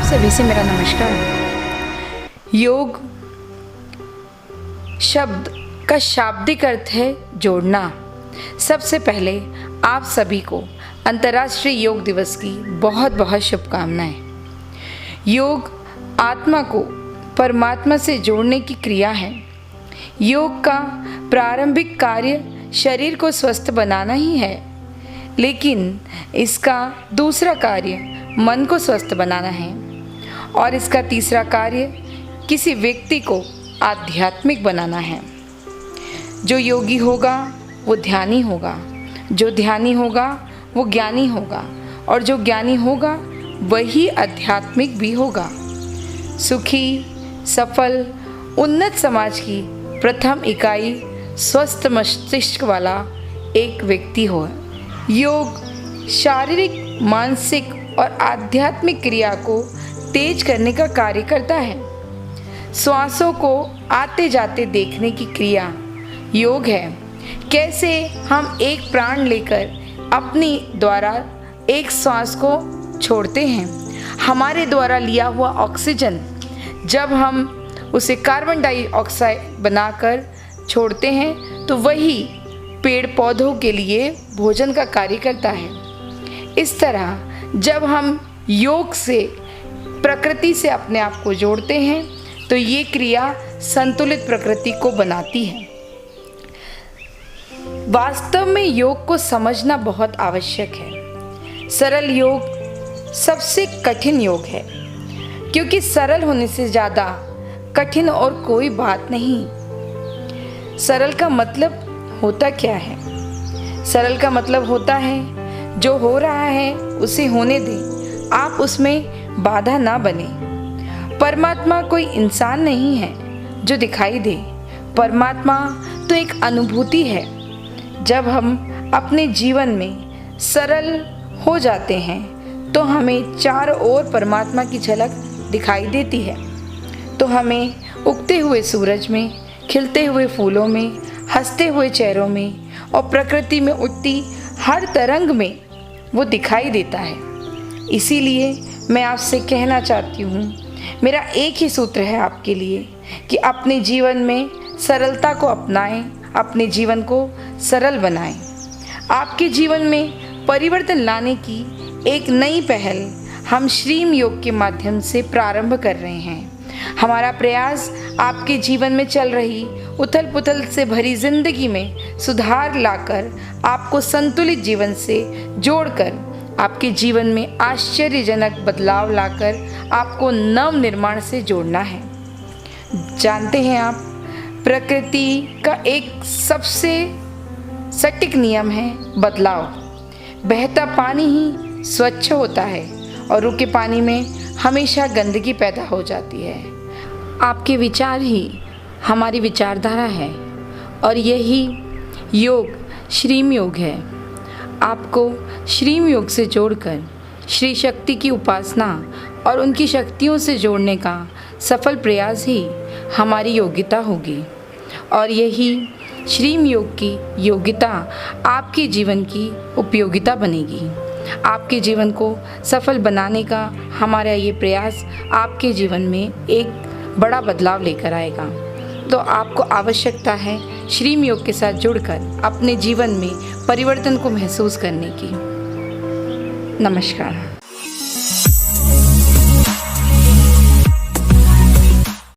सभी से मेरा नमस्कार। योग शब्द का शाब्दिक अर्थ है जोड़ना। सबसे पहले आप सभी को अंतर्राष्ट्रीय योग दिवस की बहुत बहुत शुभकामनाएं। योग आत्मा को परमात्मा से जोड़ने की क्रिया है। योग का प्रारंभिक कार्य शरीर को स्वस्थ बनाना ही है, लेकिन इसका दूसरा कार्य मन को स्वस्थ बनाना है और इसका तीसरा कार्य किसी व्यक्ति को आध्यात्मिक बनाना है। जो योगी होगा वो ध्यानी होगा, जो ध्यानी होगा वो ज्ञानी होगा और जो ज्ञानी होगा वही आध्यात्मिक भी होगा। सुखी, सफल, उन्नत समाज की प्रथम इकाई स्वस्थ मस्तिष्क वाला एक व्यक्ति हो। योग शारीरिक, मानसिक और आध्यात्मिक क्रिया को तेज करने का कार्य करता है। श्वासों को आते जाते देखने की क्रिया योग है। कैसे हम एक प्राण लेकर अपनी द्वारा एक श्वास को छोड़ते हैं। हमारे द्वारा लिया हुआ ऑक्सीजन जब हम उसे कार्बन डाइऑक्साइड बनाकर छोड़ते हैं तो वही पेड़ पौधों के लिए भोजन का कार्य करता है। इस तरह जब हम योग से प्रकृति से अपने आप को जोड़ते हैं तो ये क्रिया संतुलित प्रकृति को बनाती है। वास्तव में योग को समझना बहुत आवश्यक है। सरल योग सबसे कठिन योग है, क्योंकि सरल होने से ज़्यादा कठिन और कोई बात नहीं। सरल का मतलब होता क्या है? सरल का मतलब होता है जो हो रहा है उसे होने दें, आप उसमें बाधा ना बने। परमात्मा कोई इंसान नहीं है जो दिखाई दे। परमात्मा तो एक अनुभूति है। जब हम अपने जीवन में सरल हो जाते हैं तो हमें चारों ओर परमात्मा की झलक दिखाई देती है। तो हमें उगते हुए सूरज में, खिलते हुए फूलों में, हंसते हुए चेहरों में और प्रकृति में उठती हर तरंग में वो दिखाई देता है। इसीलिए मैं आपसे कहना चाहती हूँ, मेरा एक ही सूत्र है आपके लिए कि अपने जीवन में सरलता को अपनाएं, अपने जीवन को सरल बनाएं। आपके जीवन में परिवर्तन लाने की एक नई पहल हम श्रीम योग के माध्यम से प्रारंभ कर रहे हैं। हमारा प्रयास आपके जीवन में चल रही उथल पुथल से भरी जिंदगी में सुधार लाकर आपको संतुलित जीवन से जोड़कर आपके जीवन में आश्चर्यजनक बदलाव लाकर आपको नव निर्माण से जोड़ना है। जानते हैं आप, प्रकृति का एक सबसे सटीक नियम है बदलाव। बहता पानी ही स्वच्छ होता है और रुके पानी में हमेशा गंदगी पैदा हो जाती है। आपके विचार ही हमारी विचारधारा है और यही योग श्रीम योग है। आपको श्रीम योग से जोड़कर श्री शक्ति की उपासना और उनकी शक्तियों से जोड़ने का सफल प्रयास ही हमारी योग्यता होगी और यही श्रीम योग की योग्यता आपके जीवन की उपयोगिता बनेगी। आपके जीवन को सफल बनाने का हमारा ये प्रयास आपके जीवन में एक बड़ा बदलाव लेकर आएगा। तो आपको आवश्यकता है श्रीम योग के साथ जुड़कर अपने जीवन में परिवर्तन को महसूस करने की। नमस्कार।